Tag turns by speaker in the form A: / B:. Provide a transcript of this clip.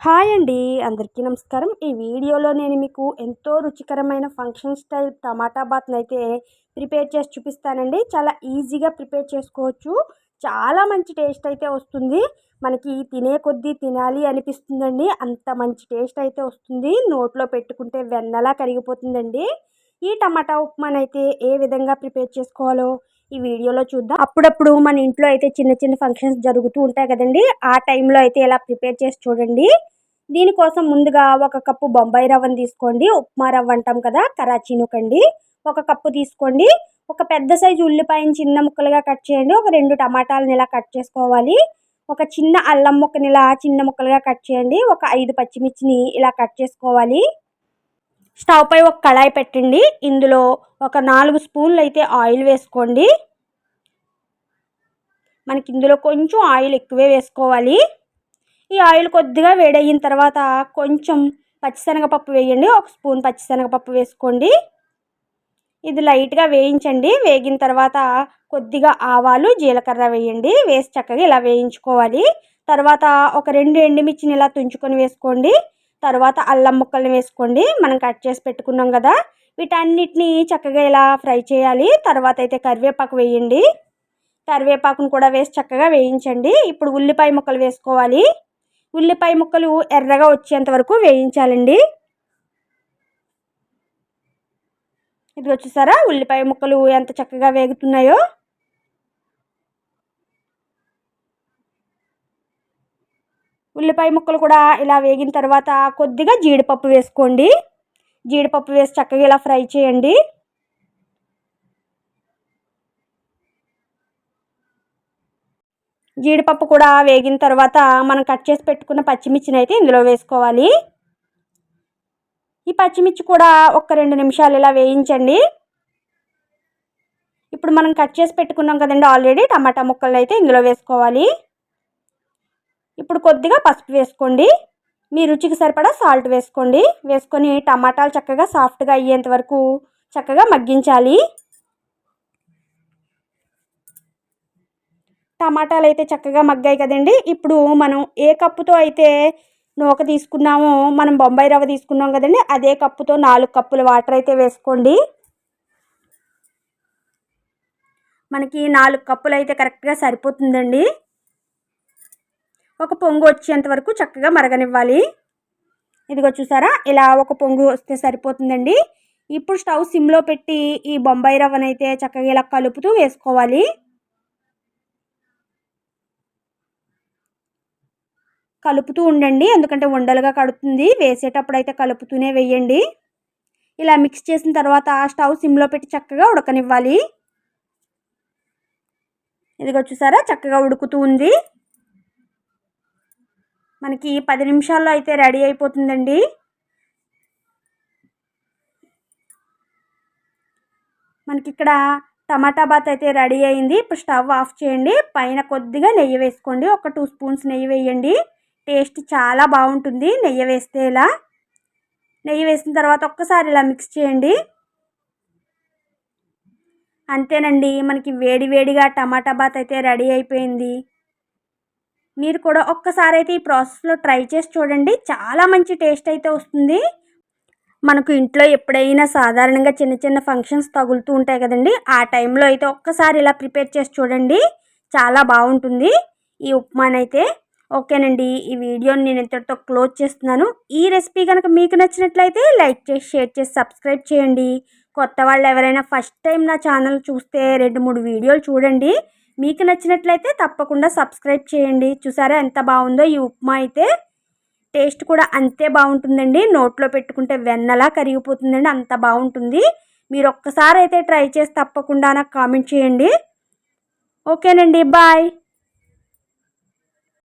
A: Hi అండి, అందరికీ నమస్కారం. ఈ వీడియోలో నేను మీకు ఎంతో రుచికరమైన ఫంక్షన్ స్టైల్ టమాటా బాత్ని అయితే ప్రిపేర్ చేసి చూపిస్తానండి. చాలా ఈజీగా ప్రిపేర్ చేసుకోవచ్చు. చాలా మంచి టేస్ట్ అయితే వస్తుంది. మనకి తినే కొద్దీ తినాలి అనిపిస్తుందండి. అంత మంచి టేస్ట్ అయితే వస్తుంది. నోట్లో పెట్టుకుంటే వెన్నలా కరిగిపోతుందండి. ఈ టమాటా ఉప్మానైతే ఏ విధంగా ప్రిపేర్ చేసుకోవాలో ఈ వీడియోలో చూద్దాం. అప్పుడప్పుడు మన ఇంట్లో అయితే చిన్న చిన్న ఫంక్షన్స్ జరుగుతూ ఉంటాయి కదండి. ఆ టైంలో అయితే ఇలా ప్రిపేర్ చేసి చూడండి. దీనికోసం ముందుగా ఒక కప్పు బొంబాయి రవ్వను తీసుకోండి. ఉప్మా రవ్వ అంటాం కదా, కరాచీ నూకండి. ఒక కప్పు తీసుకోండి. ఒక పెద్ద సైజు ఉల్లిపాయని చిన్న ముక్కలుగా కట్ చేయండి. ఒక 2 టమాటాలను ఇలా కట్ చేసుకోవాలి. ఒక చిన్న అల్లం ముక్కని ఇలా చిన్న ముక్కలుగా కట్ చేయండి. ఒక 5 పచ్చిమిర్చిని ఇలా కట్ చేసుకోవాలి. స్టవ్ పై ఒక కళాయి పెట్టండి. ఇందులో ఒక 4 స్పూన్లు అయితే ఆయిల్ వేసుకోండి. మనకి ఇందులో కొంచెం ఆయిల్ ఎక్కువే వేసుకోవాలి. ఈ ఆయిల్ కొద్దిగా వేడయిన తర్వాత కొంచెం పచ్చిశనగపప్పు వేయండి. 1 స్పూన్ పచ్చిశనగపప్పు వేసుకోండి. ఇది లైట్గా వేయించండి. వేగిన తర్వాత కొద్దిగా ఆవాలు, జీలకర్ర వేయండి. వేసి చక్కగా ఇలా వేయించుకోవాలి. తర్వాత ఒక 2 ఎండుమిర్చిని ఇలా తుంచుకొని వేసుకోండి. తర్వాత అల్లం ముక్కల్ని వేసుకోండి. మనం కట్ చేసి పెట్టుకున్నాం కదా, వీటన్నిటిని చక్కగా ఇలా ఫ్రై చేయాలి. తర్వాత అయితే కరివేపాకు వేయండి. కరివేపాకును కూడా వేసి చక్కగా వేయించండి. ఇప్పుడు ఉల్లిపాయ ముక్కలు వేసుకోవాలి. ఉల్లిపాయ ముక్కలు ఎర్రగా వచ్చేంత వరకు వేయించాలండి. ఇది వచ్చేసారా ఉల్లిపాయ ముక్కలు ఎంత చక్కగా వేగుతున్నాయో. ఉల్లిపాయ ముక్కలు కూడా ఇలా వేగిన తర్వాత కొద్దిగా జీడిపప్పు వేసుకోండి. జీడిపప్పు వేసి చక్కగా ఇలా ఫ్రై చేయండి. జీడిపప్పు కూడా వేగిన తర్వాత మనం కట్ చేసి పెట్టుకున్న పచ్చిమిర్చిని అయితే ఇందులో వేసుకోవాలి. ఈ పచ్చిమిర్చి కూడా ఒక 2 నిమిషాలు ఇలా వేయించండి. ఇప్పుడు మనం కట్ చేసి పెట్టుకున్నాం కదండి ఆల్రెడీ టమాటా ముక్కలు అయితే ఇందులో వేసుకోవాలి. ఇప్పుడు కొద్దిగా పసుపు వేసుకోండి. మీ రుచికి సరిపడా సాల్ట్ వేసుకోండి. వేసుకొని టమాటాలు చక్కగా సాఫ్ట్గా అయ్యేంత వరకు చక్కగా మగ్గించాలి. టమాటాలు అయితే చక్కగా మగ్గాయి కదండి. ఇప్పుడు మనం ఏ కప్పుతో అయితే నూక తీసుకున్నామో, మనం బొంబాయి రవ్వ తీసుకున్నాం కదండి, అదే కప్పుతో 4 కప్పుల వాటర్ అయితే వేసుకోండి. మనకి 4 కప్పులు అయితే కరెక్ట్గా సరిపోతుందండి. ఒక పొంగు వచ్చేంత వరకు చక్కగా మరగనివ్వాలి. ఇదిగో చూసారా, ఇలా ఒక పొంగు వస్తే సరిపోతుందండి. ఇప్పుడు స్టవ్ సిమ్లో పెట్టి ఈ బొంబాయి రవ్వనైతే చక్కగా ఇలా కలుపుతూ వేసుకోవాలి. కలుపుతూ ఉండండి, ఎందుకంటే ఉండలుగా కడుతుంది. వేసేటప్పుడు అయితే కలుపుతూనే వేయండి. ఇలా మిక్స్ చేసిన తర్వాత స్టవ్ సిమ్లో పెట్టి చక్కగా ఉడకనివ్వాలి. ఇదిగో చూసారా, చక్కగా ఉడుకుతూ ఉంది. మనకి 10 నిమిషాల్లో అయితే రెడీ అయిపోతుందండి. మనకి ఇక్కడ టమాటా బాత్ అయితే రెడీ అయింది. ఇప్పుడు స్టవ్ ఆఫ్ చేయండి. పైన కొద్దిగా నెయ్యి వేసుకోండి. ఒక 2 స్పూన్స్ నెయ్యి వేయండి. టేస్ట్ చాలా బాగుంటుంది నెయ్యి వేస్తే. ఇలా నెయ్యి వేసిన తర్వాత ఒక్కసారి ఇలా మిక్స్ చేయండి. అంతేనండి, మనకి వేడి వేడిగా టమాటా బాత్ అయితే రెడీ అయిపోయింది. మీరు కూడా ఒక్కసారి అయితే ఈ ప్రాసెస్లో ట్రై చేసి చూడండి. చాలా మంచి టేస్ట్ అయితే వస్తుంది. మనకు ఇంట్లో ఎప్పుడైనా సాధారణంగా చిన్న చిన్న ఫంక్షన్స్ తగులుతూ ఉంటాయి కదండి, ఆ టైంలో అయితే ఒక్కసారి ఇలా ప్రిపేర్ చేసి చూడండి. చాలా బాగుంటుంది ఈ ఉప్మానైతే. ఓకేనండి, ఈ వీడియోని నేను ఇంతటితో క్లోజ్ చేస్తున్నాను. ఈ రెసిపీ కనుక మీకు నచ్చినట్లయితే లైక్ చేసి, షేర్ చేసి, సబ్స్క్రైబ్ చేయండి. కొత్త వాళ్ళు ఎవరైనా ఫస్ట్ టైం నా ఛానల్ చూస్తే 2-3 వీడియోలు చూడండి. మీకు నచ్చినట్లయితే తప్పకుండా సబ్స్క్రైబ్ చేయండి. చూసారా ఎంత బాగుందో ఈ ఉప్మా అయితే. టేస్ట్ కూడా అంతే బాగుంటుందండి. నోట్లో పెట్టుకుంటే వెన్నలా కరిగిపోతుందండి, అంత బాగుంటుంది. మీరు ఒక్కసారి అయితే ట్రై చేసి తప్పకుండా నాకు కామెంట్ చేయండి. ఓకేనండి, బాయ్.